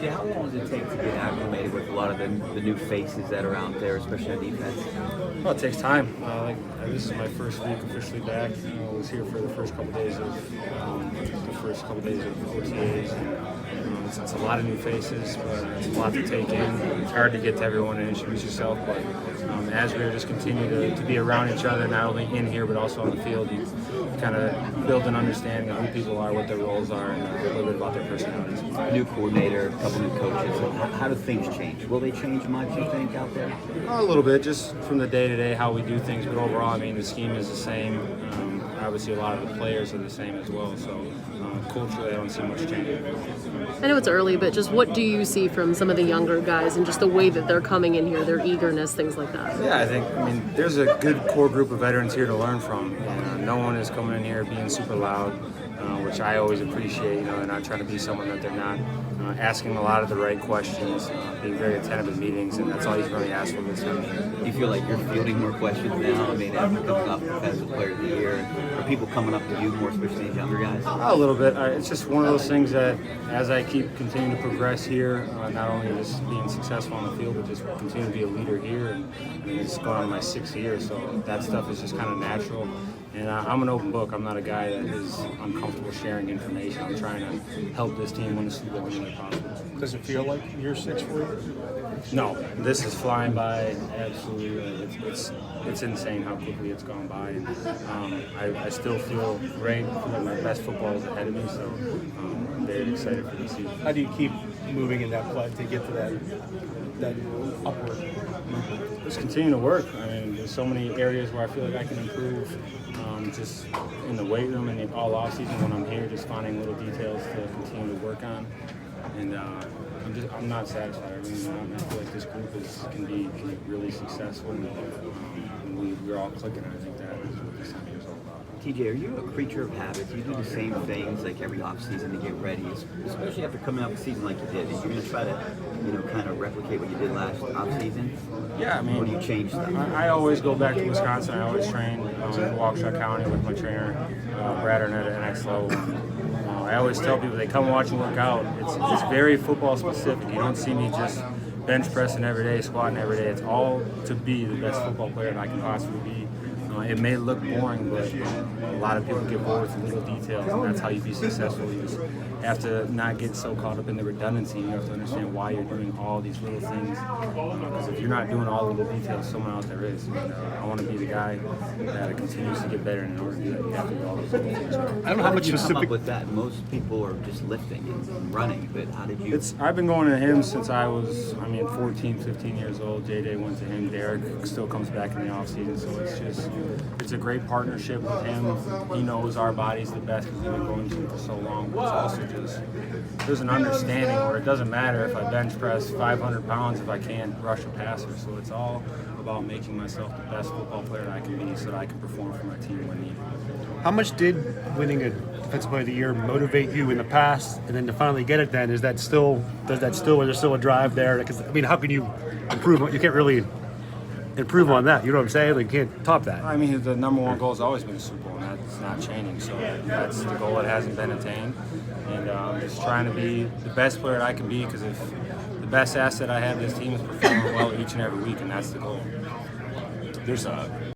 TJ, how long does it take to get acclimated with a lot of the new faces that are out there, especially on defense? Well, it takes time. This is my first week officially back. I was here for the first couple days of OTAs. It's a lot of new faces, but it's a lot to take in. It's hard to get to everyone and introduce yourself, but as we just continue to be around each other, not only in here but also on the field, you kind of build an understanding of who people are, what their roles are, and a little bit about their personalities. New coordinator, a couple new coaches. How do things change? Will they change much, you think, out there? A little bit, just from the day-to-day, how we do things, but overall, I mean, the scheme is the same. Obviously, a lot of the players are the same as well, so culturally, I don't see much change. I know it's early, but just what do you see from some of the younger guys and just the way that they're coming in here, their eagerness, things like that? Yeah, I mean, there's a good core group of veterans here to learn from. No one is coming in here being super loud, which I always appreciate. They're not trying to be someone that they're not. Asking a lot of the right questions, being very attentive in meetings, and that's all he's really asked for this time. Do you feel like you're fielding more questions now? I mean, after coming off Defensive Player of the Year, are people coming up to you more, especially these younger guys? A little bit. It's just one of those things that as I keep continuing to progress here, not only just being successful on the field, but just continue to be a leader here. And I mean, it's going on my 6th year, so that stuff is just kind of natural. And I'm an open book. I'm not a guy that is uncomfortable sharing information. I'm trying to help this team win the Super Bowl when possible. Does it feel like year 6 for you? No, this is flying by. Absolutely, it's insane how quickly it's gone by, and I still feel great. I feel like my best football is ahead of me, so I'm very excited for this season. How do you keep moving in that play to get to that upward? Just continue to work. I mean, there's so many areas where I feel like I can improve. Just in the weight room and all off season when I'm here, just finding little details to continue to work on. And I'm not satisfied. I feel like this group can be really successful, and we're all clicking. I think that is what this time is all about. TJ, are you a creature of habits? You do the same things like every offseason to get ready, especially after coming out of a season like you did. Are you going to try to, kind of replicate what you did last offseason? Yeah, I mean, or do you change stuff? I always go back to Wisconsin. I always train in Waukesha County with my trainer, Brad Arnett at NXLO. I always tell people they come watch and work out. It's very football specific. You don't see me just bench pressing every day, squatting every day. It's all to be the best football player that I can possibly be. It may look boring, but a lot of people get bored with the little details, and that's how you be successful. You just have to not get so caught up in the redundancy. You have to understand why you're doing all these little things. Because if you're not doing all the little details, someone out there is. I want to be the guy that continues to get better, and in order to do that, you have to do all those little things. I don't know how much you specific come up with that. Most people are just lifting and running, but how did you? I've been going to him since I was, 14, 15 years old. J.J. went to him. Derek still comes back in the offseason, so it's a great partnership with him. He knows our bodies the best because we've been going to him for so long. But it's also just, there's an understanding where it doesn't matter if I bench press 500 pounds if I can't rush a passer. So it's all about making myself the best football player that I can be so that I can perform for my team when needed. How much did winning a Defensive Player of the Year motivate you in the past, and then to finally get it then, is there still a drive there? Because, how can you improve? You can't really improve on that. You know what I'm saying? Like, you can't top that. I mean, the number one goal has always been the Super Bowl, and that's not changing. So that's the goal that hasn't been attained. And just trying to be the best player that I can be, because if the best asset I have in this team is performing well each and every week, and that's the goal. There's a